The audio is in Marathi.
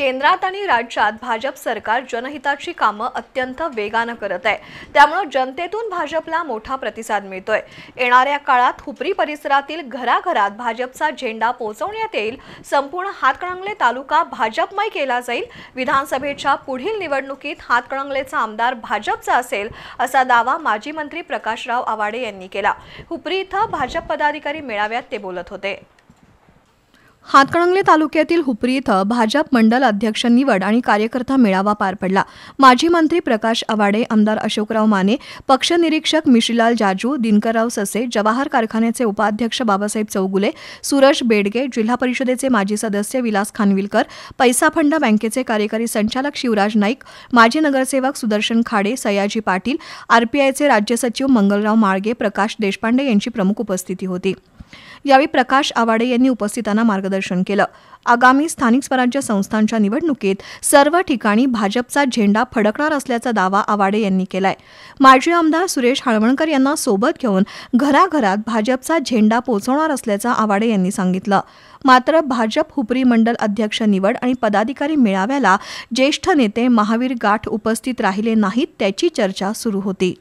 केंद्रात आणि राज्यात भाजप सरकार जनहिताची कामं अत्यंत वेगाने करत आहे। त्यामुळे जनतेतून भाजपला मोठा प्रतिसाद मिळतोय। येणाऱ्या काळात हुपरी परिसरातील घराघरात भाजपचा झेंडा पोहोचवण्यात येईल। संपूर्ण हातकणंगले तालुका भाजपमय केला जाईल। विधानसभेच्या पुढील निवडणुकीत हातकणंगलेचा आमदार भाजपचा असेल असा दावा माजी मंत्री प्रकाशराव आवाडे यांनी केला। हुपरी इथं भाजप पदाधिकारी मेळाव्यात ते बोलत होते। हातकणंगले तालुक्यातील हुपरी इथं भाजप मंडल अध्यक्ष निवड आणि कार्यकर्ता मेळावा पार पडला। माजी मंत्री प्रकाश आवाडे, आमदार अशोकराव माने, पक्ष निरीक्षक मिश्रीलाल जाजू, दिनकरराव ससे, जवाहर कारखान्याचे उपाध्यक्ष बाबासाहेब चौगुले, सूरज बेडगे, जिल्हा परिषदेचे माजी सदस्य विलास खानविलकर, पैसा फंड बँकेचे कार्यकारी संचालक शिवराज नाईक, माजी नगरसेवक सुदर्शन खाडे, सयाजी पाटील, आरपीआयचे राज्य सचिव मंगलराव माळगे, प्रकाश देशपांडे यांची प्रमुख उपस्थिती होती। यावेळी प्रकाश आवाडे यांनी उपस्थितांना मार्गदर्शन केलं। आगामी स्थानिक स्वराज्य संस्थांच्या निवडणुकीत सर्व ठिकाणी भाजपचा झेंडा फडकणार असल्याचा दावा आवाडे यांनी केलाय। माजी आमदार सुरेश हाळवणकर यांना सोबत घेऊन घराघरात भाजपचा झेंडा पोहोचवणार असल्याचं आवाडे यांनी सांगितलं। मात्र भाजप हुपरी मंडल अध्यक्ष निवड आणि पदाधिकारी मेळाव्याला ज्येष्ठ नेते महावीर गाठ उपस्थित राहिले नाहीत, त्याची चर्चा सुरू होती।